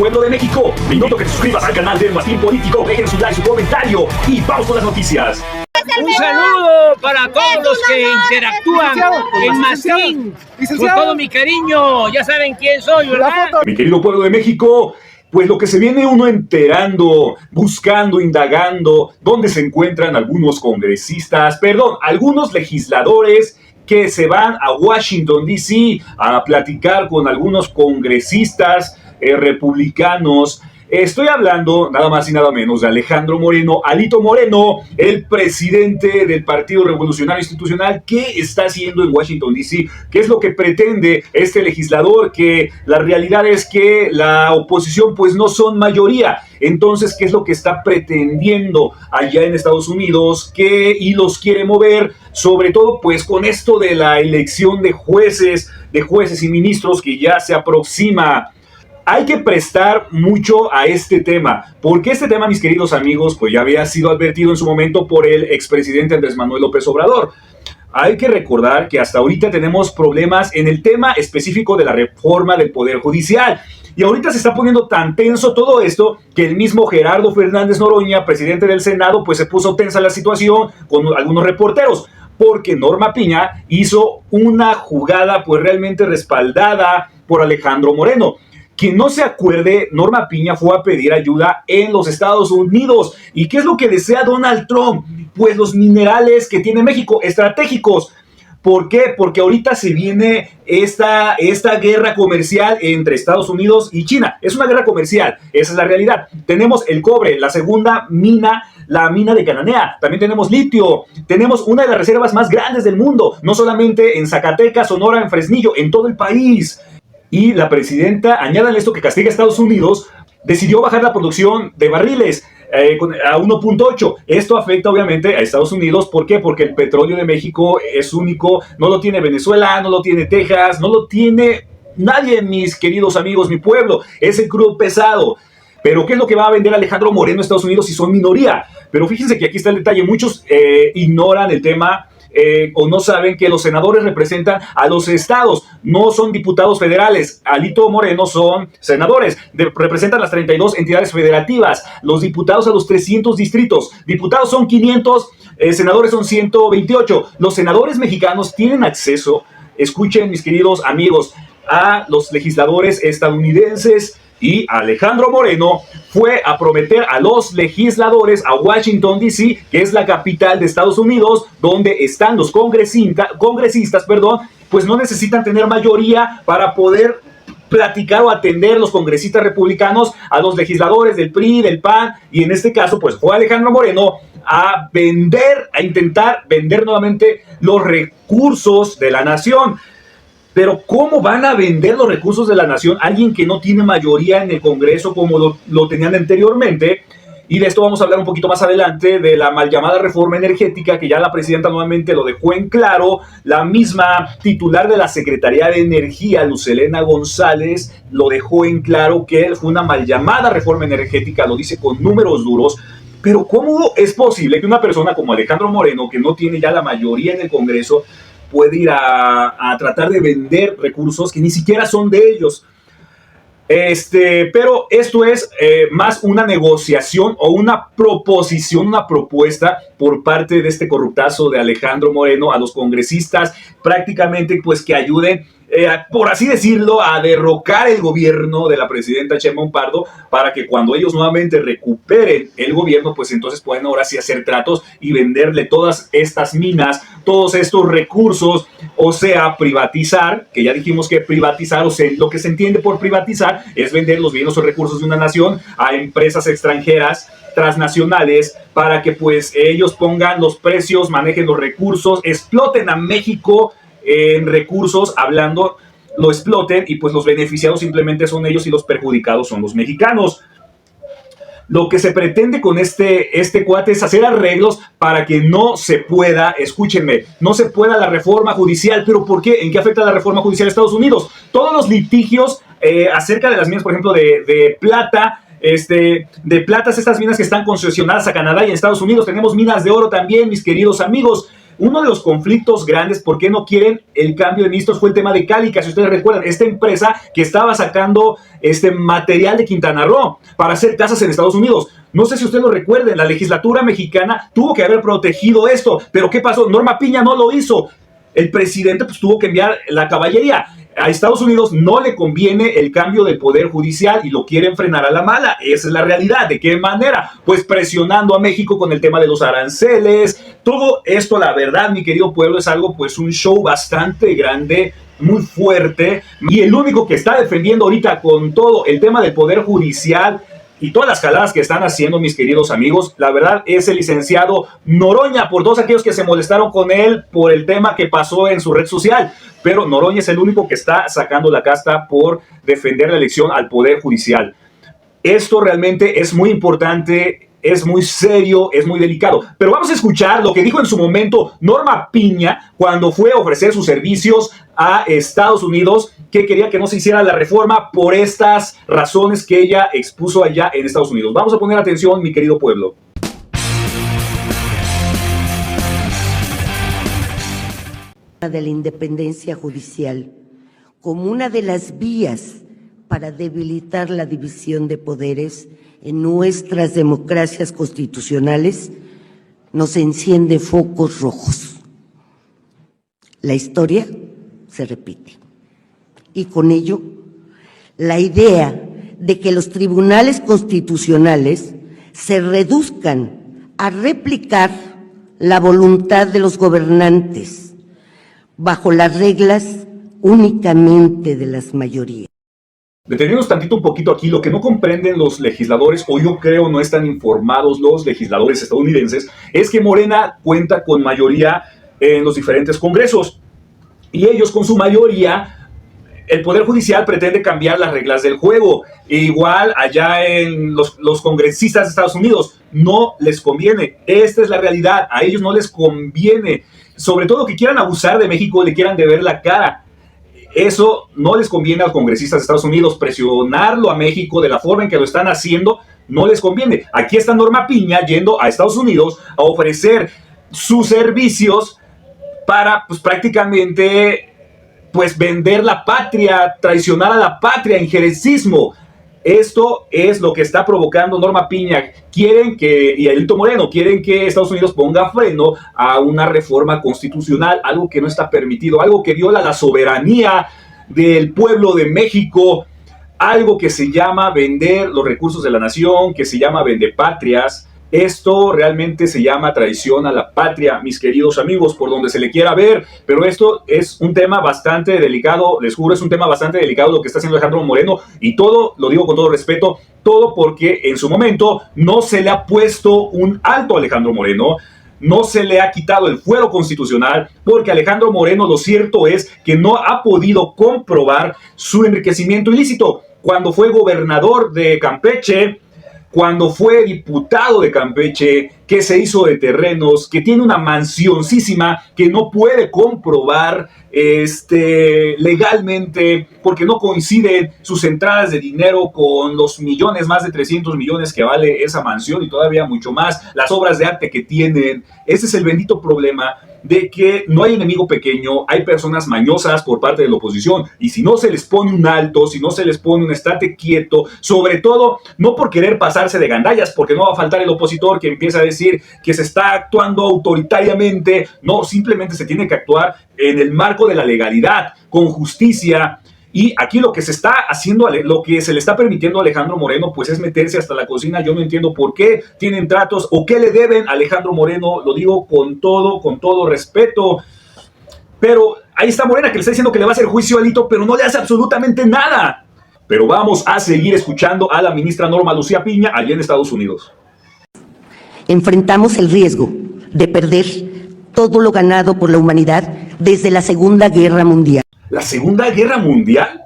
pueblo de México, te invito a que te suscribas al canal de El Mastín Político, dejen su like, su comentario y vamos con las noticias. Un saludo para todos los que interactúan en Mastín, con todo mi cariño, ya saben quién soy, ¿verdad? Mi querido pueblo de México, pues lo que se viene uno enterando, buscando, indagando, dónde se encuentran algunos algunos legisladores que se van a Washington, D.C. a platicar con algunos congresistas republicanos. Estoy hablando nada más y nada menos de Alejandro Moreno, Alito Moreno, el presidente del Partido Revolucionario Institucional. ¿Qué está haciendo en Washington, D.C.? ¿Qué es lo que pretende este legislador? Que la realidad es que la oposición pues no son mayoría. Entonces, ¿qué es lo que está pretendiendo allá en Estados Unidos? ¿Qué hilos quiere mover? Sobre todo pues con esto de la elección de jueces y ministros que ya se aproxima. Hay que prestar mucho a este tema, porque este tema, mis queridos amigos, pues ya había sido advertido en su momento por el expresidente Andrés Manuel López Obrador. Hay que recordar que hasta ahorita tenemos problemas en el tema específico de la reforma del Poder Judicial. Y ahorita se está poniendo tan tenso todo esto que el mismo Gerardo Fernández Noroña, presidente del Senado, pues se puso tensa la situación con algunos reporteros, porque Norma Piña hizo una jugada pues realmente respaldada por Alejandro Moreno. Quien no se acuerde, Norma Piña fue a pedir ayuda en los Estados Unidos. ¿Y qué es lo que desea Donald Trump? Pues los minerales que tiene México, estratégicos. ¿Por qué? Porque ahorita se viene esta guerra comercial entre Estados Unidos y China. Es una guerra comercial, esa es la realidad. Tenemos el cobre, la segunda mina, la mina de Cananea. También tenemos litio. Tenemos una de las reservas más grandes del mundo. No solamente en Zacatecas, Sonora, en Fresnillo, en todo el país. Y la presidenta, añadan esto que castiga a Estados Unidos, decidió bajar la producción de barriles a 1.8. Esto afecta obviamente a Estados Unidos. ¿Por qué? Porque el petróleo de México es único. No lo tiene Venezuela, no lo tiene Texas, no lo tiene nadie, mis queridos amigos, mi pueblo. Es el crudo pesado. Pero ¿qué es lo que va a vender Alejandro Moreno a Estados Unidos si son minoría? Pero fíjense que aquí está el detalle. Muchos ignoran el tema. O no saben que los senadores representan a los estados, no son diputados federales. Alito Moreno son senadores, representan las 32 entidades federativas, los diputados a los 300 distritos, diputados son 500, senadores son 128. Los senadores mexicanos tienen acceso, escuchen mis queridos amigos, a los legisladores estadounidenses. Y Alejandro Moreno fue a prometer a los legisladores a Washington, D.C., que es la capital de Estados Unidos, donde están los congresistas, pues no necesitan tener mayoría para poder platicar o atender los congresistas republicanos a los legisladores del PRI, del PAN, y en este caso, pues fue Alejandro Moreno a intentar vender nuevamente los recursos de la nación. Pero ¿cómo van a vender los recursos de la nación alguien que no tiene mayoría en el Congreso como lo tenían anteriormente? Y de esto vamos a hablar un poquito más adelante, de la mal llamada reforma energética, que ya la presidenta nuevamente lo dejó en claro. La misma titular de la Secretaría de Energía, Luz Helena González, lo dejó en claro que fue una mal llamada reforma energética, lo dice con números duros. Pero ¿cómo es posible que una persona como Alejandro Moreno, que no tiene ya la mayoría en el Congreso, puede ir a tratar de vender recursos que ni siquiera son de ellos? Pero esto es más una negociación o una proposición, una propuesta por parte de este corruptazo de Alejandro Moreno a los congresistas, prácticamente pues que ayuden, por así decirlo, a derrocar el gobierno de la presidenta Sheinbaum Pardo, para que cuando ellos nuevamente recuperen el gobierno, pues entonces pueden ahora sí hacer tratos y venderle todas estas minas, todos estos recursos, o sea, privatizar, que ya dijimos que privatizar, o sea, lo que se entiende por privatizar es vender los bienes o recursos de una nación a empresas extranjeras, transnacionales, para que pues ellos pongan los precios, manejen los recursos, exploten a México en recursos, hablando, lo exploten, y pues los beneficiados simplemente son ellos y los perjudicados son los mexicanos. Lo que se pretende con este cuate es hacer arreglos para que no se pueda, escúchenme, no se pueda la reforma judicial. ¿Pero por qué? ¿En qué afecta la reforma judicial a Estados Unidos? Todos los litigios acerca de las minas, por ejemplo, de plata, de platas, estas minas que están concesionadas a Canadá y en Estados Unidos. Tenemos minas de oro también, mis queridos amigos. uno de los conflictos grandes, ¿por qué no quieren el cambio de ministros? Fue el tema de Cálica, si ustedes recuerdan, esta empresa que estaba sacando material de Quintana Roo para hacer casas en Estados Unidos. No sé si ustedes lo recuerden, la legislatura mexicana tuvo que haber protegido esto, pero ¿qué pasó? Norma Piña no lo hizo. El presidente pues tuvo que enviar la caballería. A Estados Unidos no le conviene el cambio del poder judicial y lo quieren frenar a la mala. Esa es la realidad. ¿De qué manera? Pues presionando a México con el tema de los aranceles. Todo esto, la verdad, mi querido pueblo, es algo, pues un show bastante grande, muy fuerte. Y el único que está defendiendo ahorita con todo el tema del poder judicial y todas las jaladas que están haciendo, mis queridos amigos, la verdad es el licenciado Noroña, por todos aquellos que se molestaron con él por el tema que pasó en su red social. Pero Noroña es el único que está sacando la casta por defender la elección al Poder Judicial. Esto realmente es muy importante, es muy serio, es muy delicado. Pero vamos a escuchar lo que dijo en su momento Norma Piña cuando fue a ofrecer sus servicios a Estados Unidos, que quería que no se hiciera la reforma por estas razones que ella expuso allá en Estados Unidos. Vamos a poner atención, mi querido pueblo. De la independencia judicial como una de las vías para debilitar la división de poderes en nuestras democracias constitucionales nos enciende focos rojos. La historia se repite y con ello la idea de que los tribunales constitucionales se reduzcan a replicar la voluntad de los gobernantes bajo las reglas únicamente de las mayorías. Detenemos tantito un poquito aquí, lo que no comprenden los legisladores, o yo creo no están informados los legisladores estadounidenses, es que Morena cuenta con mayoría en los diferentes congresos, y ellos con su mayoría, el Poder Judicial pretende cambiar las reglas del juego. Igual allá en los congresistas de Estados Unidos, no les conviene, esta es la realidad, a ellos no les conviene, sobre todo que quieran abusar de México, le quieran deber la cara. Eso no les conviene a los congresistas de Estados Unidos, presionarlo a México de la forma en que lo están haciendo, no les conviene. Aquí está Norma Piña yendo a Estados Unidos a ofrecer sus servicios para, pues prácticamente, pues vender la patria, traicionar a la patria, injerencismo. Esto es lo que está provocando Norma Piña. Quieren que, y Alito Moreno, quieren que Estados Unidos ponga freno a una reforma constitucional, algo que no está permitido, algo que viola la soberanía del pueblo de México, algo que se llama vender los recursos de la nación, que se llama vendepatrias. Esto realmente se llama traición a la patria, mis queridos amigos, por donde se le quiera ver, pero esto es un tema bastante delicado, les juro, es un tema bastante delicado lo que está haciendo Alejandro Moreno, y todo, lo digo con todo respeto, todo porque en su momento no se le ha puesto un alto a Alejandro Moreno, no se le ha quitado el fuero constitucional, porque Alejandro Moreno lo cierto es que no ha podido comprobar su enriquecimiento ilícito. Cuando fue gobernador de Campeche, cuando fue diputado de Campeche, que se hizo de terrenos, que tiene una mansioncísima que no puede comprobar legalmente porque no coinciden sus entradas de dinero con los millones, más de 300 millones que vale esa mansión y todavía mucho más, las obras de arte que tienen. Ese es el bendito problema de que no hay enemigo pequeño, hay personas mañosas por parte de la oposición, y si no se les pone un alto, si no se les pone un estate quieto, sobre todo no por querer pasarse de gandallas, porque no va a faltar el opositor que empieza a decir que se está actuando autoritariamente, no, simplemente se tiene que actuar en el marco de la legalidad, con justicia. Y aquí lo que se está haciendo, lo que se le está permitiendo a Alejandro Moreno, pues es meterse hasta la cocina. Yo no entiendo por qué tienen tratos o qué le deben a Alejandro Moreno, lo digo con todo respeto. Pero ahí está Morena, que le está diciendo que le va a hacer juicio a Alito, pero no le hace absolutamente nada. Pero vamos a seguir escuchando a la ministra Norma Lucía Piña allá en Estados Unidos. Enfrentamos el riesgo de perder todo lo ganado por la humanidad desde la Segunda Guerra Mundial. ¿La Segunda Guerra Mundial?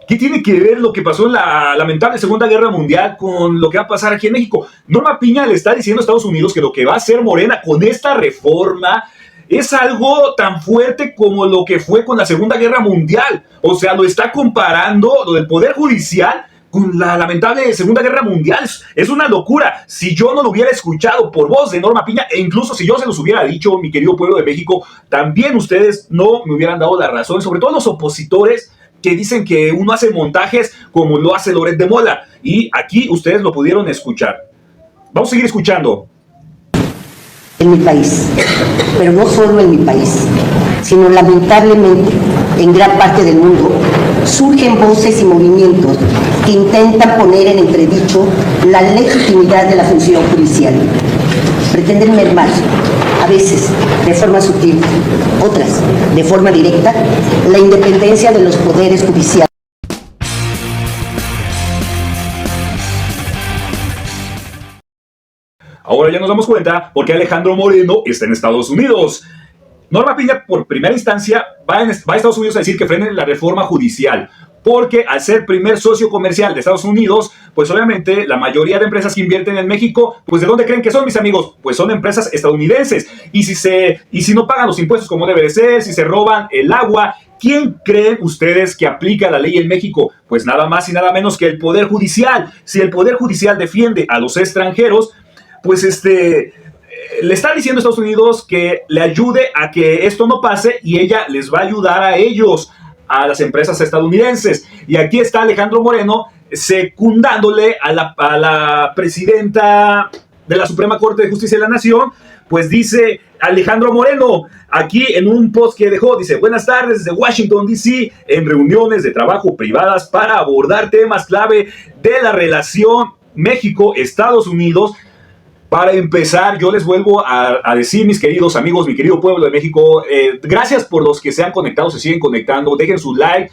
¿Qué tiene que ver lo que pasó en la lamentable Segunda Guerra Mundial con lo que va a pasar aquí en México? Norma Piña le está diciendo a Estados Unidos que lo que va a hacer Morena con esta reforma es algo tan fuerte como lo que fue con la Segunda Guerra Mundial. O sea, lo está comparando, lo del Poder Judicial, con la lamentable Segunda Guerra Mundial. Es una locura. Si yo no lo hubiera escuchado por voz de Norma Piña, e incluso si yo se los hubiera dicho, mi querido pueblo de México, también ustedes no me hubieran dado la razón, sobre todo los opositores que dicen que uno hace montajes como lo hace Loret de Mola. Y aquí ustedes lo pudieron escuchar. Vamos a seguir escuchando. En mi país, pero no solo en mi país, sino lamentablemente en gran parte del mundo, surgen voces y movimientos que intentan poner en entredicho la legitimidad de la función judicial. Pretenden mermar, a veces de forma sutil, otras de forma directa, la independencia de los poderes judiciales. Ahora ya nos damos cuenta por qué Alejandro Moreno está en Estados Unidos. Norma Piña, por primera instancia, va a Estados Unidos a decir que frenen la reforma judicial, porque al ser primer socio comercial de Estados Unidos, pues obviamente la mayoría de empresas que invierten en México, pues ¿de dónde creen que son, mis amigos? Pues son empresas estadounidenses. Y si no pagan los impuestos como debe de ser, si se roban el agua, ¿quién creen ustedes que aplica la ley en México? Pues nada más y nada menos que el Poder Judicial. Si el Poder Judicial defiende a los extranjeros, pues le está diciendo a Estados Unidos que le ayude a que esto no pase y ella les va a ayudar a ellos, a las empresas estadounidenses. Y aquí está Alejandro Moreno secundándole a la presidenta de la Suprema Corte de Justicia de la Nación. Pues dice Alejandro Moreno, aquí en un post que dejó, dice: buenas tardes desde Washington, D.C., en reuniones de trabajo privadas para abordar temas clave de la relación México-Estados Unidos. Para empezar, yo les vuelvo a decir, mis queridos amigos, mi querido pueblo de México, gracias por los que se han conectado, se siguen conectando, dejen su like.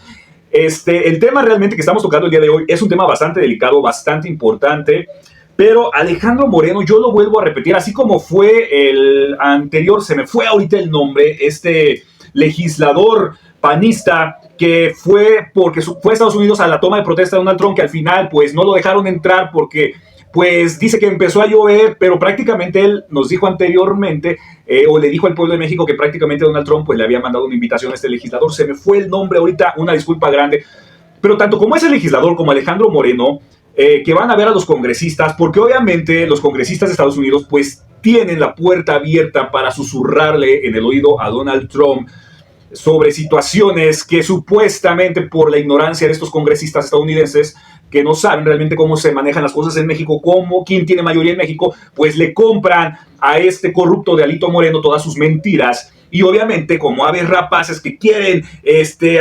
El tema realmente que estamos tocando el día de hoy es un tema bastante delicado, bastante importante, pero Alejandro Moreno, yo lo vuelvo a repetir, así como fue el anterior, se me fue ahorita el nombre, legislador panista que fue porque fue a Estados Unidos a la toma de protesta de Donald Trump, que al final pues no lo dejaron entrar porque pues dice que empezó a llover, pero prácticamente él nos dijo anteriormente, o le dijo al pueblo de México que prácticamente Donald Trump pues le había mandado una invitación a este legislador. Se me fue el nombre ahorita, una disculpa grande. Pero tanto como ese legislador como Alejandro Moreno, que van a ver a los congresistas, porque obviamente los congresistas de Estados Unidos pues tienen la puerta abierta para susurrarle en el oído a Donald Trump sobre situaciones que supuestamente por la ignorancia de estos congresistas estadounidenses que no saben realmente cómo se manejan las cosas en México, quién tiene mayoría en México, pues le compran a este corrupto de Alito Moreno todas sus mentiras. Y obviamente como aves rapaces que quieren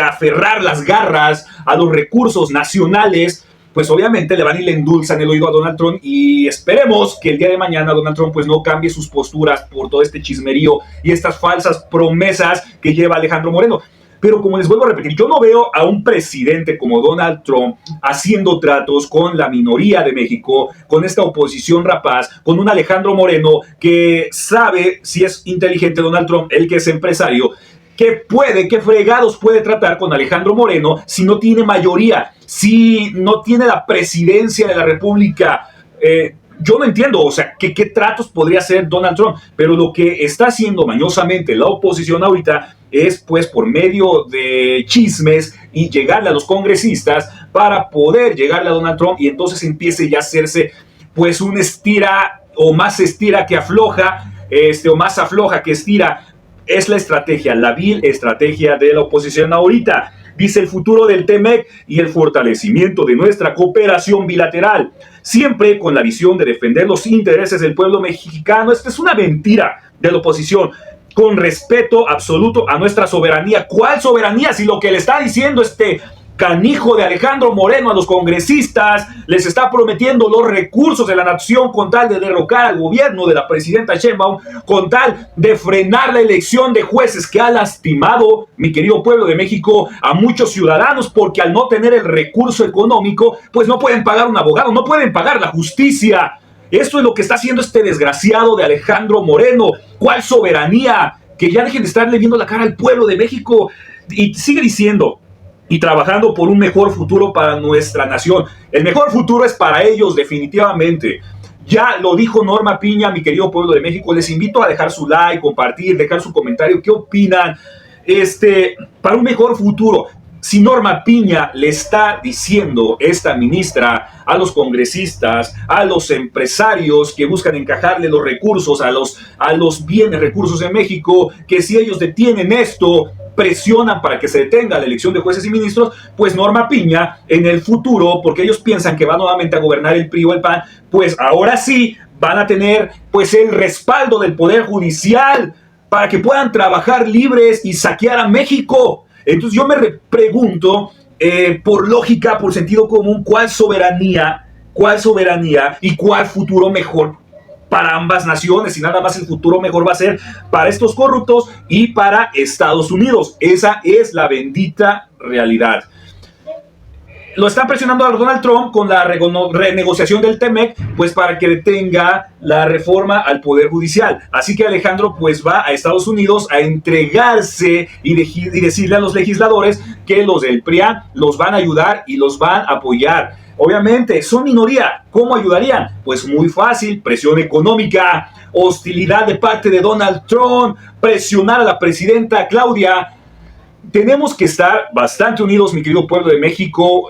aferrar las garras a los recursos nacionales, pues obviamente le van y le endulzan el oído a Donald Trump, y esperemos que el día de mañana Donald Trump pues no cambie sus posturas por todo este chismerío y estas falsas promesas que lleva Alejandro Moreno. Pero como les vuelvo a repetir, yo no veo a un presidente como Donald Trump haciendo tratos con la minoría de México, con esta oposición rapaz, con un Alejandro Moreno que sabe, si es inteligente Donald Trump, él que es empresario, qué fregados puede tratar con Alejandro Moreno si no tiene mayoría, si no tiene la presidencia de la República. Yo no entiendo, o sea, ¿qué tratos podría hacer Donald Trump? Pero lo que está haciendo mañosamente la oposición ahorita es, pues, por medio de chismes y llegarle a los congresistas para poder llegarle a Donald Trump, y entonces empiece ya a hacerse, pues, un estira, o más estira que afloja, o más afloja que estira. Es la estrategia, la vil estrategia de la oposición ahorita. Dice: el futuro del TEMEC y el fortalecimiento de nuestra cooperación bilateral, siempre con la visión de defender los intereses del pueblo mexicano. Esta es una mentira de la oposición, con respeto absoluto a nuestra soberanía. ¿Cuál soberanía? Si lo que le está diciendo canijo de Alejandro Moreno a los congresistas, les está prometiendo los recursos de la nación con tal de derrocar al gobierno de la presidenta Sheinbaum, con tal de frenar la elección de jueces que ha lastimado, mi querido pueblo de México, a muchos ciudadanos, porque al no tener el recurso económico, pues no pueden pagar un abogado, no pueden pagar la justicia. Esto es lo que está haciendo este desgraciado de Alejandro Moreno. ¿Cuál soberanía? Que ya dejen de estarle viendo la cara al pueblo de México. Y sigue diciendo: y trabajando por un mejor futuro para nuestra nación. El mejor futuro es para ellos, definitivamente. Ya lo dijo Norma Piña, mi querido pueblo de México. Les invito a dejar su like, compartir, dejar su comentario. ¿Qué opinan? Para un mejor futuro. Si Norma Piña le está diciendo, esta ministra, a los congresistas, a los empresarios que buscan encajarle los recursos a los bienes, recursos de México, que si ellos detienen esto, presionan para que se detenga la elección de jueces y ministros, pues Norma Piña en el futuro, porque ellos piensan que va nuevamente a gobernar el PRI o el PAN, pues ahora sí van a tener pues el respaldo del Poder Judicial para que puedan trabajar libres y saquear a México. Entonces yo me pregunto, por lógica, por sentido común, ¿cuál soberanía y cuál futuro mejor para ambas naciones? Y nada más el futuro mejor va a ser para estos corruptos y para Estados Unidos. Esa es la bendita realidad. Lo están presionando a Donald Trump con la renegociación del TEMEC, pues para que detenga la reforma al Poder Judicial. Así que Alejandro pues va a Estados Unidos a entregarse y decirle a los legisladores que los del PRIAN los van a ayudar y los van a apoyar. Obviamente, son minoría. ¿Cómo ayudarían? Pues muy fácil, presión económica, hostilidad de parte de Donald Trump, presionar a la presidenta Claudia. Tenemos que estar bastante unidos, mi querido pueblo de México,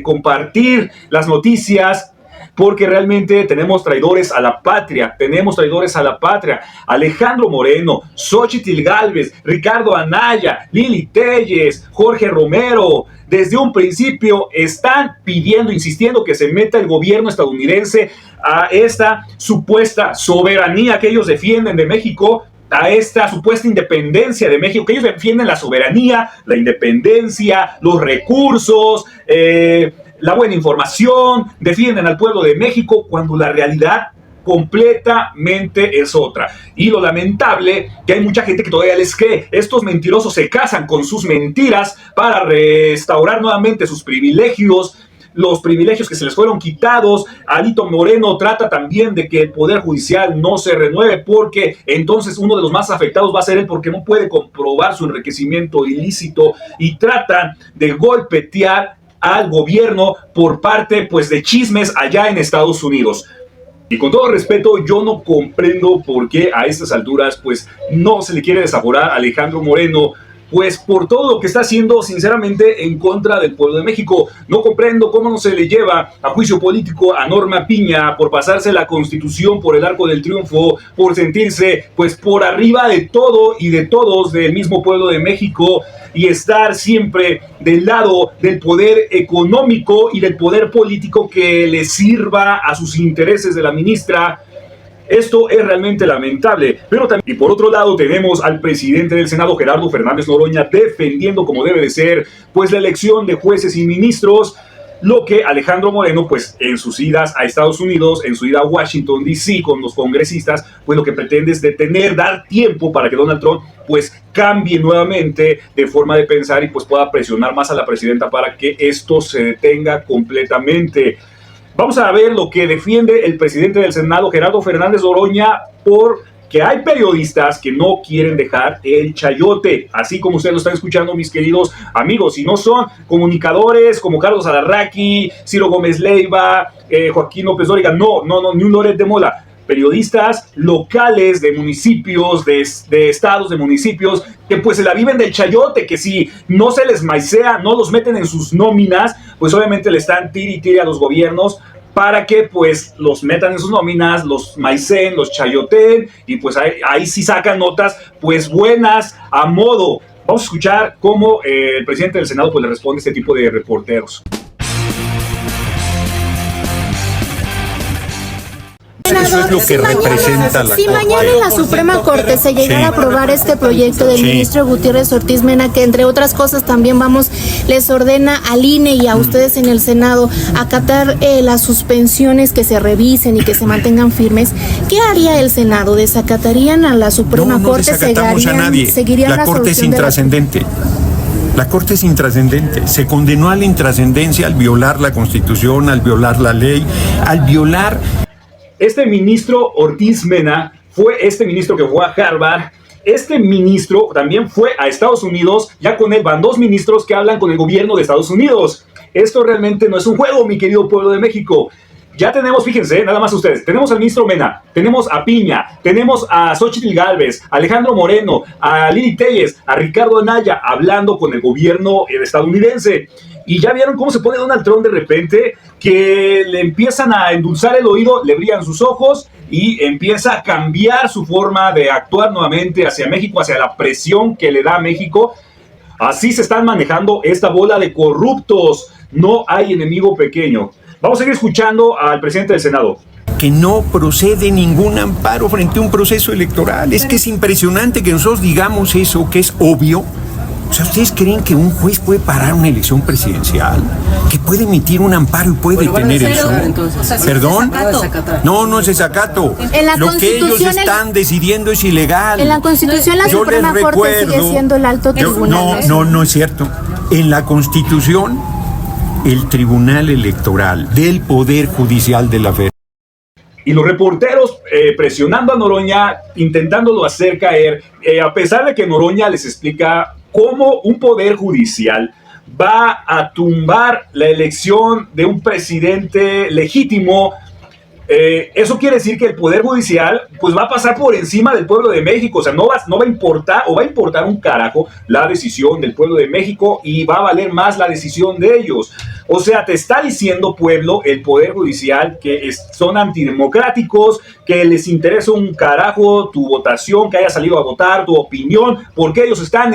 compartir las noticias, porque realmente tenemos traidores a la patria, Alejandro Moreno, Xóchitl Gálvez, Ricardo Anaya, Lili Téllez, Jorge Romero, desde un principio están pidiendo, insistiendo que se meta el gobierno estadounidense a esta supuesta soberanía que ellos defienden de México, a esta supuesta independencia de México, que ellos defienden la soberanía, la independencia, los recursos, la buena información, defienden al pueblo de México, cuando la realidad completamente es otra. Y lo lamentable, que hay mucha gente que todavía les cree. Estos mentirosos se casan con sus mentiras para restaurar nuevamente sus privilegios, los privilegios que se les fueron quitados. Alito Moreno trata también de que el Poder Judicial no se renueve, porque entonces uno de los más afectados va a ser él, porque no puede comprobar su enriquecimiento ilícito, y tratan de golpetear al gobierno por parte pues de chismes allá en Estados Unidos. Y con todo respeto, yo no comprendo por qué a estas alturas pues no se le quiere desaforar a Alejandro Moreno, pues por todo lo que está haciendo sinceramente en contra del pueblo de México. No comprendo cómo no se le lleva a juicio político a Norma Piña por pasarse la Constitución por el arco del triunfo, por sentirse pues por arriba de todo y de todos del mismo pueblo de México, y estar siempre del lado del poder económico y del poder político que le sirva a sus intereses de la ministra. Esto es realmente lamentable, pero también, y por otro lado, tenemos al presidente del Senado, Gerardo Fernández Noroña, defendiendo como debe de ser, pues la elección de jueces y ministros, lo que Alejandro Moreno, pues en sus idas a Estados Unidos, en su ida a Washington DC con los congresistas, pues lo que pretende es detener, dar tiempo para que Donald Trump pues cambie nuevamente de forma de pensar y pues pueda presionar más a la presidenta para que esto se detenga completamente. Vamos a ver lo que defiende el presidente del Senado, Gerardo Fernández Noroña, porque hay periodistas que no quieren dejar el chayote, así como ustedes lo están escuchando, mis queridos amigos. Si no son comunicadores como Carlos Alarraqui, Ciro Gómez Leiva, Joaquín López Dóriga, no, ni un Loret de Mola. Periodistas locales de municipios, de estados, de municipios, que pues se la viven del chayote, que si no se les maicea, no los meten en sus nóminas, pues obviamente le están tire a los gobiernos para que pues los metan en sus nóminas, los maicen, los chayoten, y pues ahí sí sacan notas pues buenas a modo. Vamos a escuchar cómo el presidente del Senado pues le responde a este tipo de reporteros. Eso es lo que representa la Corte. Si mañana en la Suprema Corte se llegara a aprobar este proyecto del ministro Gutiérrez Ortiz Mena, que entre otras cosas también les ordena al INE y a ustedes en el Senado acatar las suspensiones, que se revisen y que se mantengan firmes, ¿qué haría el Senado? ¿Desacatarían a la Suprema Corte? No desacatamos a nadie. ¿Seguirían la Corte es intrascendente. La Corte es intrascendente. Se condenó a la intrascendencia al violar la Constitución, al violar la ley, al violar... Este ministro Ortiz Mena fue este ministro que fue a Harvard. Este ministro también fue a Estados Unidos. Ya con él van dos ministros que hablan con el gobierno de Estados Unidos. Esto realmente no es un juego, mi querido pueblo de México. Ya tenemos, fíjense, nada más ustedes, tenemos al ministro Mena, tenemos a Piña, tenemos a Xochitl Gálvez, a Alejandro Moreno, a Lili Téllez, a Ricardo Anaya, hablando con el gobierno estadounidense. Y ya vieron cómo se pone Donald Trump de repente, que le empiezan a endulzar el oído, le brillan sus ojos y empieza a cambiar su forma de actuar nuevamente hacia México, hacia la presión que le da a México. Así se están manejando esta bola de corruptos. No hay enemigo pequeño. Vamos a seguir escuchando al presidente del Senado. Que no procede ningún amparo frente a un proceso electoral. Es que es impresionante que nosotros digamos eso, que es obvio. O sea, ¿ustedes creen que un juez puede parar una elección presidencial? ¿Que puede emitir un amparo y puede detener eso? Entonces, ¿Perdón? No, no es desacato. Lo que ellos están decidiendo es ilegal. En la Constitución la Suprema Corte sigue siendo el alto tribunal. No es cierto. En la Constitución, el Tribunal Electoral del Poder Judicial de la Federación. Y los reporteros presionando a Noroña, intentándolo hacer caer, a pesar de que Noroña les explica cómo un poder judicial va a tumbar la elección de un presidente legítimo. Eso quiere decir que el poder judicial pues va a pasar por encima del pueblo de México. O sea, no va a importar, o va a importar un carajo la decisión del pueblo de México, y va a valer más la decisión de ellos. O sea, te está diciendo, pueblo, el poder judicial, que son antidemocráticos, que les interesa un carajo tu votación, que hayas salido a votar, tu opinión, porque ellos están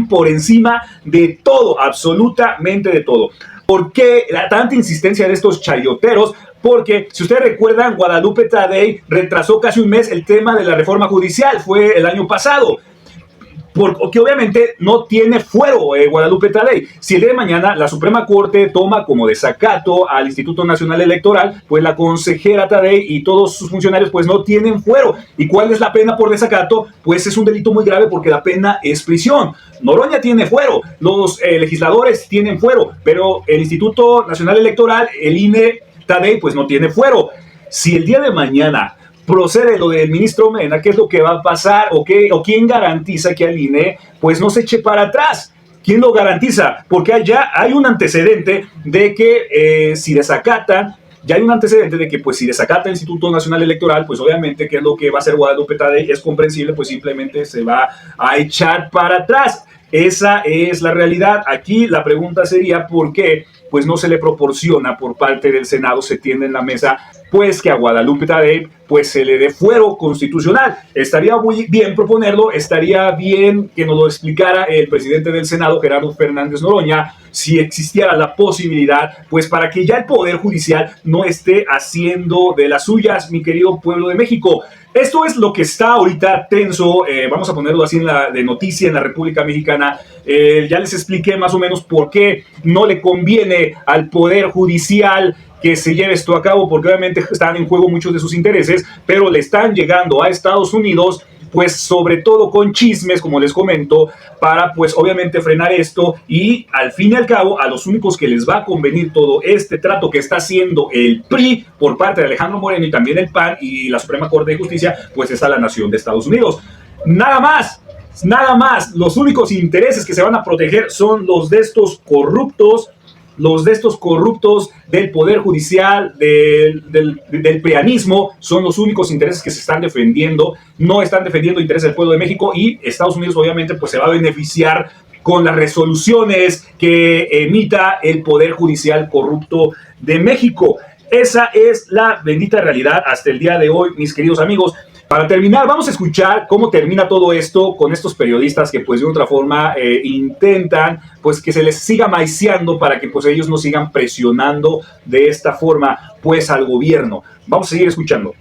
por encima de todo, absolutamente de todo. ¿Por qué la tanta insistencia de estos chayoteros? Porque, si ustedes recuerdan, Guadalupe Tadei retrasó casi un mes el tema de la reforma judicial, fue el año pasado. Porque obviamente no tiene fuero Guadalupe Tadei. Si el día de mañana la Suprema Corte toma como desacato al Instituto Nacional Electoral, pues la consejera Tadei y todos sus funcionarios pues no tienen fuero. ¿Y cuál es la pena por desacato? Pues es un delito muy grave, porque la pena es prisión. Noroña tiene fuero, los legisladores tienen fuero, pero el Instituto Nacional Electoral, el INE, Tadei, pues no tiene fuero. Si el día de mañana procede lo del ministro Mena, ¿qué es lo que va a pasar? ¿O quién garantiza que al INE pues no se eche para atrás? ¿Quién lo garantiza? Porque ya hay un antecedente de que si desacatan, pues si desacata el Instituto Nacional Electoral, pues obviamente que es lo que va a hacer Guadalupe Tadei, es comprensible, pues simplemente se va a echar para atrás. Esa es la realidad. Aquí la pregunta sería, ¿por qué pues no se le proporciona por parte del Senado, se tiene en la mesa, pues que a Guadalupe Tadei pues se le dé fuero constitucional? Estaría muy bien proponerlo, estaría bien que nos lo explicara el presidente del Senado, Gerardo Fernández Noroña, si existiera la posibilidad, pues para que ya el Poder Judicial no esté haciendo de las suyas, mi querido pueblo de México. Esto es lo que está ahorita tenso, vamos a ponerlo así de noticia en la República Mexicana. Ya les expliqué más o menos por qué no le conviene al Poder Judicial que se lleve esto a cabo, porque obviamente están en juego muchos de sus intereses, pero le están llegando a Estados Unidos, pues sobre todo con chismes, como les comento, para pues obviamente frenar esto, y al fin y al cabo a los únicos que les va a convenir todo este trato que está haciendo el PRI por parte de Alejandro Moreno y también el PAN y la Suprema Corte de Justicia, pues es a la nación de Estados Unidos. Nada más, los únicos intereses que se van a proteger son los de estos corruptos, del Poder Judicial, del prianismo. Son los únicos intereses que se están defendiendo. No están defendiendo intereses del pueblo de México, y Estados Unidos obviamente pues se va a beneficiar con las resoluciones que emita el Poder Judicial corrupto de México. Esa es la bendita realidad hasta el día de hoy, mis queridos amigos. Para terminar, vamos a escuchar cómo termina todo esto con estos periodistas que pues de otra forma intentan pues que se les siga maiciando para que pues ellos no sigan presionando de esta forma pues al gobierno. Vamos a seguir escuchando.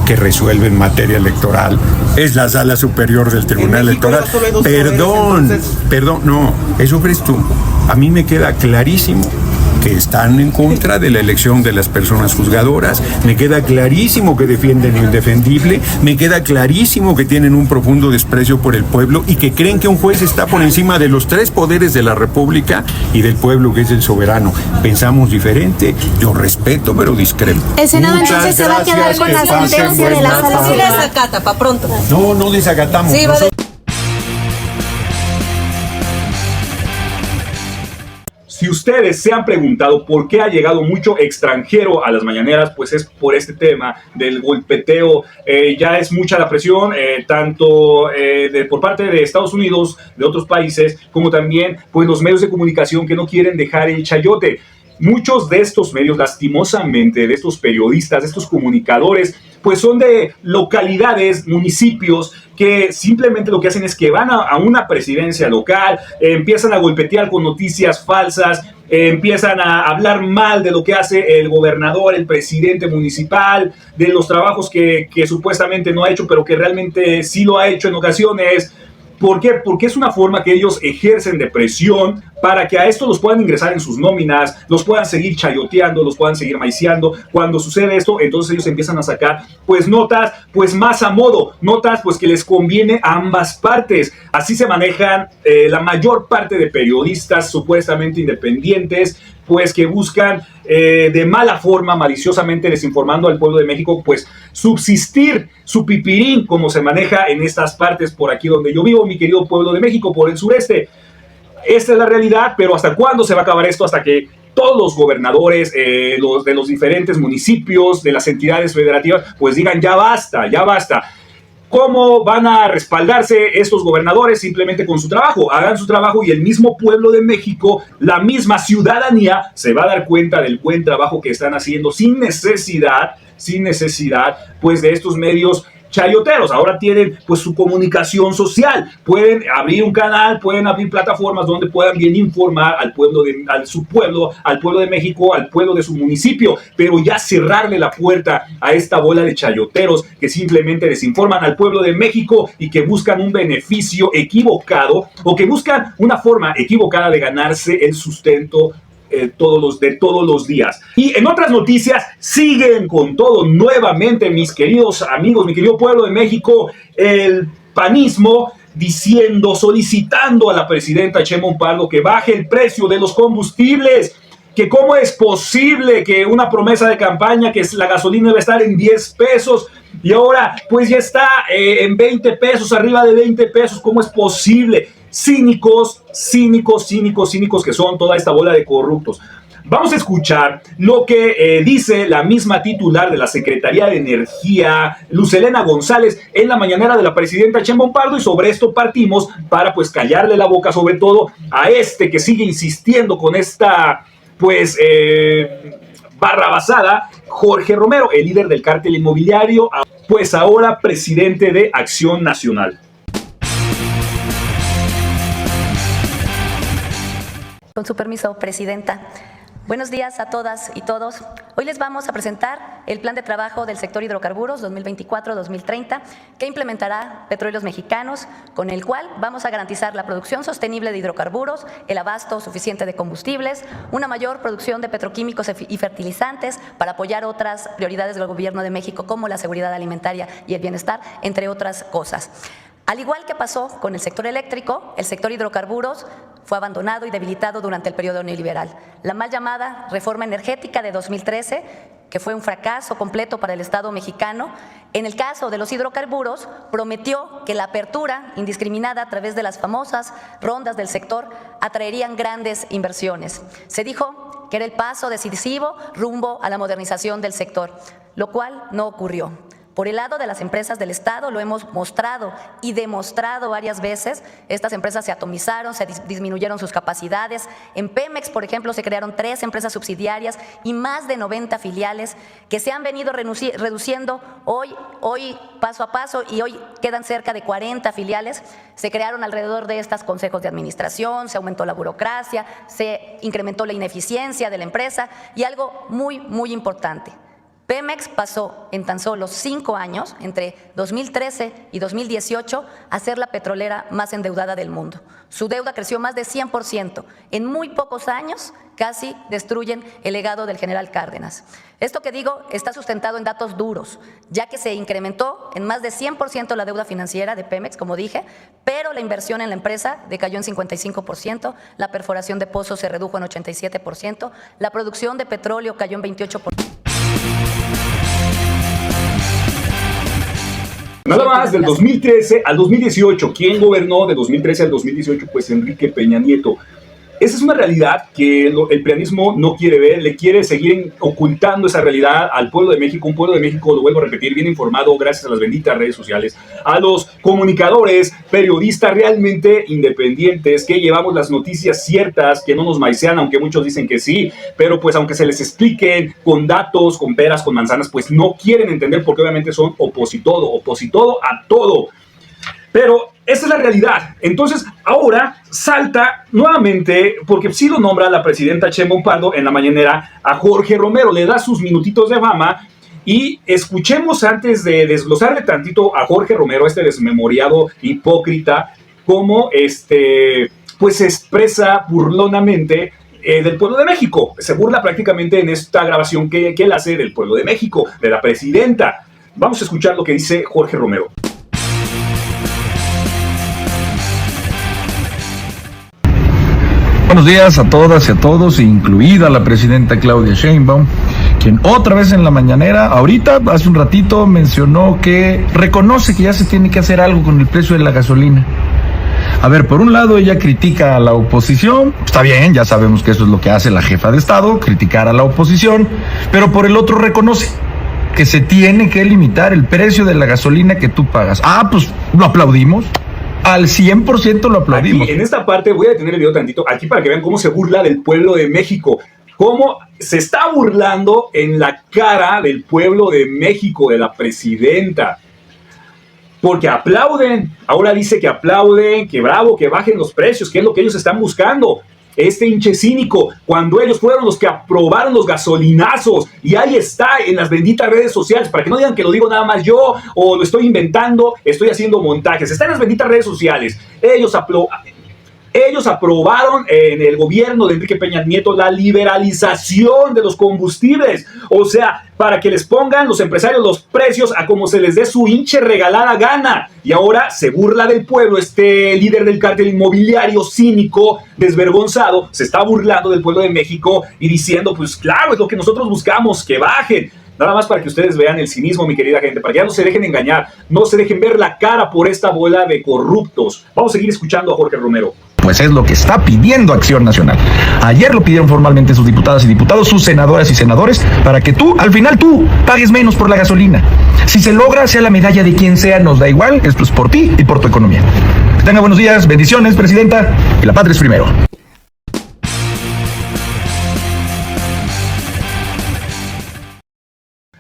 Que resuelve en materia electoral es la Sala Superior del Tribunal Electoral. Perdón, no, eso crees tú. A mí me queda clarísimo que están en contra de la elección de las personas juzgadoras, me queda clarísimo que defienden lo indefendible, me queda clarísimo que tienen un profundo desprecio por el pueblo y que creen que un juez está por encima de los tres poderes de la República y del pueblo, que es el soberano. Pensamos diferente, yo respeto pero discrepo. El Senado entonces se va a quedar con la sentencia de la Sala. Sí, la desacata, para pronto. No desacatamos. Sí, Si ustedes se han preguntado por qué ha llegado mucho extranjero a las mañaneras, pues es por este tema del golpeteo. Ya es mucha la presión, tanto por parte de Estados Unidos, de otros países, como también pues los medios de comunicación que no quieren dejar el chayote. Muchos de estos medios, lastimosamente, de estos periodistas, de estos comunicadores, pues son de localidades, municipios, que simplemente lo que hacen es que van a una presidencia local, empiezan a golpetear con noticias falsas, empiezan a hablar mal de lo que hace el gobernador, el presidente municipal, de los trabajos que supuestamente no ha hecho, pero que realmente sí lo ha hecho en ocasiones. ¿Por qué? Porque es una forma que ellos ejercen de presión para que a esto los puedan ingresar en sus nóminas, los puedan seguir chayoteando, los puedan seguir maiciando. Cuando sucede esto, entonces ellos empiezan a sacar pues notas pues más a modo, notas pues que les conviene a ambas partes. Así se manejan la mayor parte de periodistas supuestamente independientes, pues que buscan de mala forma, maliciosamente desinformando al pueblo de México, pues subsistir su pipirín, como se maneja en estas partes por aquí donde yo vivo, mi querido pueblo de México, por el sureste. Esta es la realidad, pero ¿hasta cuándo se va a acabar esto? Hasta que todos los gobernadores de los diferentes municipios, de las entidades federativas, pues digan ya basta, ya basta. ¿Cómo van a respaldarse estos gobernadores? Simplemente con su trabajo. Hagan su trabajo y el mismo pueblo de México, la misma ciudadanía, se va a dar cuenta del buen trabajo que están haciendo sin necesidad, pues de estos medios chayoteros. Ahora tienen pues su comunicación social, pueden abrir un canal, pueden abrir plataformas donde puedan bien informar al pueblo al pueblo de México, al pueblo de su municipio, pero ya cerrarle la puerta a esta bola de chayoteros que simplemente desinforman al pueblo de México y que buscan un beneficio equivocado o que buscan una forma equivocada de ganarse el sustento todos los días. Y en otras noticias, siguen con todo nuevamente, mis queridos amigos, mi querido pueblo de México, el panismo solicitando a la presidenta Sheinbaum Pardo que baje el precio de los combustibles, que cómo es posible que una promesa de campaña que la gasolina debe estar en 10 pesos y ahora pues ya está en 20 pesos, arriba de 20 pesos, ¿cómo es posible? Cínicos que son toda esta bola de corruptos. Vamos a escuchar lo que dice la misma titular de la Secretaría de Energía, Luz Helena González, en la mañanera de la presidenta Sheinbaum Pardo, y sobre esto partimos para pues callarle la boca, sobre todo a que sigue insistiendo con esta pues barrabasada, Jorge Romero, el líder del cártel inmobiliario, pues ahora presidente de Acción Nacional. Con su permiso, presidenta. Buenos días a todas y todos. Hoy les vamos a presentar el plan de trabajo del sector hidrocarburos 2024-2030 que implementará Petróleos Mexicanos, con el cual vamos a garantizar la producción sostenible de hidrocarburos, el abasto suficiente de combustibles, una mayor producción de petroquímicos y fertilizantes para apoyar otras prioridades del Gobierno de México como la seguridad alimentaria y el bienestar, entre otras cosas. Al igual que pasó con el sector eléctrico, el sector hidrocarburos fue abandonado y debilitado durante el periodo neoliberal. La mal llamada reforma energética de 2013, que fue un fracaso completo para el Estado mexicano, en el caso de los hidrocarburos, prometió que la apertura indiscriminada a través de las famosas rondas del sector atraerían grandes inversiones. Se dijo que era el paso decisivo rumbo a la modernización del sector, lo cual no ocurrió. Por el lado de las empresas del Estado, lo hemos mostrado y demostrado varias veces. Estas empresas se atomizaron, se disminuyeron sus capacidades. En Pemex, por ejemplo, se crearon 3 empresas subsidiarias y más de 90 filiales que se han venido reduciendo hoy paso a paso, y hoy quedan cerca de 40 filiales. Se crearon alrededor de estas consejos de administración, se aumentó la burocracia, se incrementó la ineficiencia de la empresa y algo muy importante. Pemex pasó en tan solo 5 años, entre 2013 y 2018, a ser la petrolera más endeudada del mundo. Su deuda creció más de 100%. En muy pocos años casi destruyen el legado del general Cárdenas. Esto que digo está sustentado en datos duros, ya que se incrementó en más de 100% la deuda financiera de Pemex, como dije, pero la inversión en la empresa decayó en 55%, la perforación de pozos se redujo en 87%, la producción de petróleo cayó en 28%. Nada más del 2013 al 2018. ¿Quién gobernó de 2013 al 2018? Pues Enrique Peña Nieto. esa es una realidad que el prianismo no quiere ver, le quiere seguir ocultando esa realidad al pueblo de México, un pueblo de México, lo vuelvo a repetir, bien informado gracias a las benditas redes sociales, a los comunicadores, periodistas realmente independientes, que llevamos las noticias ciertas, que no nos maicean, aunque muchos dicen que sí, pero pues aunque se les expliquen con datos, con peras, con manzanas, pues no quieren entender porque obviamente son opositodo a todo. Pero esa es la realidad. Entonces, ahora salta nuevamente, porque sí lo nombra la presidenta Sheinbaum Pardo en la mañanera, a Jorge Romero, le da sus minutitos de fama. Y escuchemos, antes de desglosarle tantito a Jorge Romero, este desmemoriado hipócrita, cómo pues se expresa burlonamente del pueblo de México. Se burla prácticamente en esta grabación que él hace del pueblo de México, de la presidenta. Vamos a escuchar lo que dice Jorge Romero. Buenos días a todas y a todos, incluida la presidenta Claudia Sheinbaum, quien otra vez en la mañanera, ahorita, hace un ratito, mencionó que reconoce que ya se tiene que hacer algo con el precio de la gasolina. A ver, por un lado ella critica a la oposición, está bien, ya sabemos que eso es lo que hace la jefa de Estado, criticar a la oposición, pero por el otro reconoce que se tiene que limitar el precio de la gasolina que tú pagas. Ah, pues lo aplaudimos. Al 100% lo aplaudimos. Aquí, en esta parte, voy a detener el video tantito, aquí para que vean cómo se burla del pueblo de México, cómo se está burlando en la cara del pueblo de México, de la presidenta. Porque aplauden, ahora dice que aplauden, que bravo, que bajen los precios, que es lo que ellos están buscando. Este hinche cínico, cuando ellos fueron los que aprobaron los gasolinazos, y ahí está en las benditas redes sociales, para que no digan que lo digo nada más yo, o lo estoy inventando, estoy haciendo montajes, está en las benditas redes sociales. Ellos aprobaron en el gobierno de Enrique Peña Nieto la liberalización de los combustibles, o sea, para que les pongan los empresarios los precios a como se les dé su hinche regalada gana. Y ahora se burla del pueblo, este líder del cártel inmobiliario cínico, desvergonzado, se está burlando del pueblo de México y diciendo, pues claro, es lo que nosotros buscamos, que bajen. Nada más para que ustedes vean el cinismo, mi querida gente, para que ya no se dejen engañar, no se dejen ver la cara por esta bola de corruptos. Vamos a seguir escuchando a Jorge Romero. Pues es lo que está pidiendo Acción Nacional. Ayer lo pidieron formalmente sus diputadas y diputados, sus senadoras y senadores, para que tú, al final tú, pagues menos por la gasolina. Si se logra, sea la medalla de quien sea, nos da igual, esto es por ti y por tu economía. Que tenga buenos días, bendiciones, presidenta, y la patria es primero.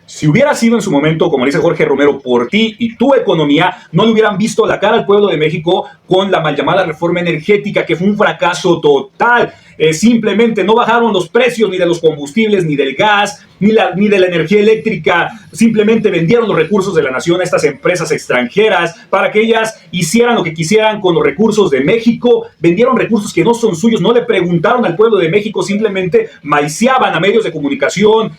Si hubiera sido en su momento, como dice Jorge Romero, por ti y tu economía, no le hubieran visto la cara al pueblo de México con la mal llamada reforma energética, que fue un fracaso total. Simplemente no bajaron los precios ni de los combustibles, ni del gas, ni de la energía eléctrica. Simplemente vendieron los recursos de la nación a estas empresas extranjeras para que ellas hicieran lo que quisieran con los recursos de México. Vendieron recursos que no son suyos, no le preguntaron al pueblo de México, simplemente maiceaban a medios de comunicación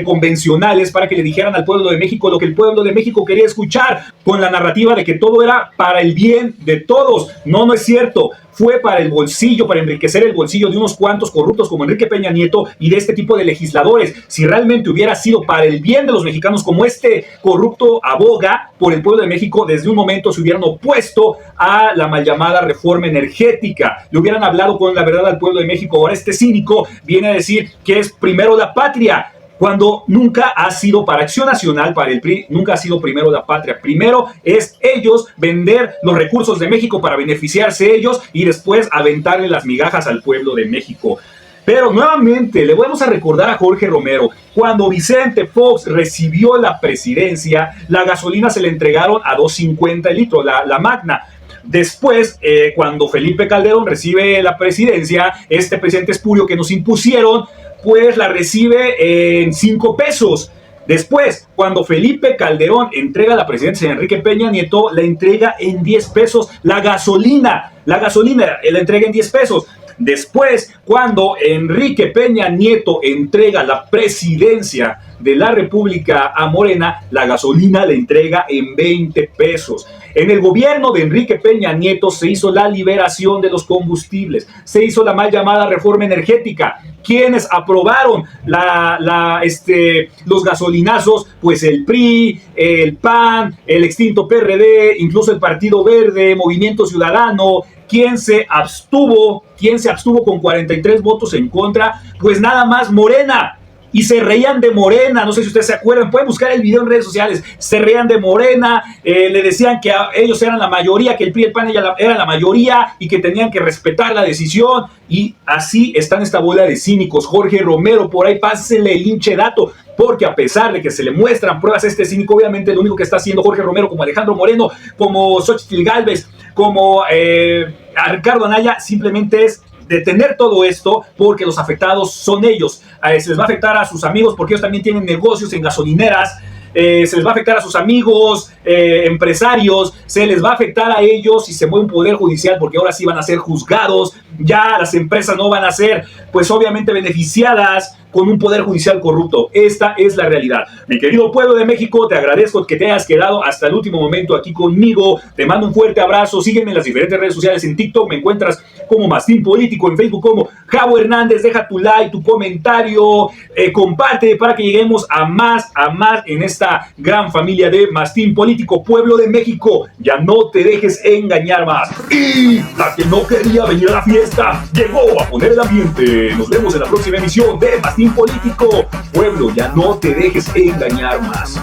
convencionales para que le dijeran al pueblo de México lo que el pueblo de México quería escuchar, con la narrativa de que todo era para el bien de todos. No es cierto. Fue para el bolsillo, para enriquecer el bolsillo de unos cuantos corruptos como Enrique Peña Nieto y de este tipo de legisladores. Si realmente hubiera sido para el bien de los mexicanos, como este corrupto aboga por el pueblo de México, desde un momento se hubieran opuesto a la mal llamada reforma energética. Le hubieran hablado con la verdad al pueblo de México. Ahora este cínico viene a decir que es primero la patria, cuando nunca ha sido para Acción Nacional, para el PRI, nunca ha sido primero la patria. Primero es ellos vender los recursos de México para beneficiarse ellos y después aventarle las migajas al pueblo de México. Pero nuevamente le vamos a recordar a Jorge Romero, cuando Vicente Fox recibió la presidencia, la gasolina se le entregaron a $2.50 el litro, la magna. Después, cuando Felipe Calderón recibe la presidencia, este presidente espurio que nos impusieron, pues la recibe en 5 pesos. Después, cuando Felipe Calderón entrega la presidencia de Enrique Peña Nieto, la entrega en 10 pesos. La gasolina la entrega en 10 pesos. Después, cuando Enrique Peña Nieto entrega la presidencia de la República a Morena, la gasolina la entrega en 20 pesos. En el gobierno de Enrique Peña Nieto se hizo la liberación de los combustibles, se hizo la mal llamada reforma energética. ¿Quiénes aprobaron los gasolinazos? Pues el PRI, el PAN, el extinto PRD, incluso el Partido Verde, Movimiento Ciudadano. ¿Quién se abstuvo con 43 votos en contra? Pues nada más Morena. Y se reían de Morena, no sé si ustedes se acuerdan, pueden buscar el video en redes sociales, se reían de Morena, le decían que ellos eran la mayoría, que el PRI y el PAN eran la mayoría y que tenían que respetar la decisión, y así están esta bola de cínicos. Jorge Romero, por ahí pásenle el hinche dato, porque a pesar de que se le muestran pruebas a este cínico, obviamente lo único que está haciendo Jorge Romero, como Alejandro Moreno, como Xochitl Gálvez, como a Ricardo Anaya, simplemente es detener todo esto, porque los afectados son ellos. Se les va a afectar a sus amigos porque ellos también tienen negocios en gasolineras. Se les va a afectar a sus amigos, empresarios, se les va a afectar a ellos si se mueve un poder judicial, porque ahora sí van a ser juzgados. Ya las empresas no van a ser, pues obviamente, beneficiadas con un poder judicial corrupto. Esta es la realidad. Mi querido pueblo de México, te agradezco que te hayas quedado hasta el último momento aquí conmigo. Te mando un fuerte abrazo. Sígueme en las diferentes redes sociales. En TikTok me encuentras como Mastín Político, en Facebook como Javo Hernández. Deja tu like, tu comentario, comparte para que lleguemos a más en esta gran familia de Mastín Político. Pueblo de México, ya no te dejes engañar más. Y la que no quería venir a la fiesta llegó a poner el ambiente. Nos vemos en la próxima emisión de Mastín Político. Pueblo, ya no te dejes engañar más.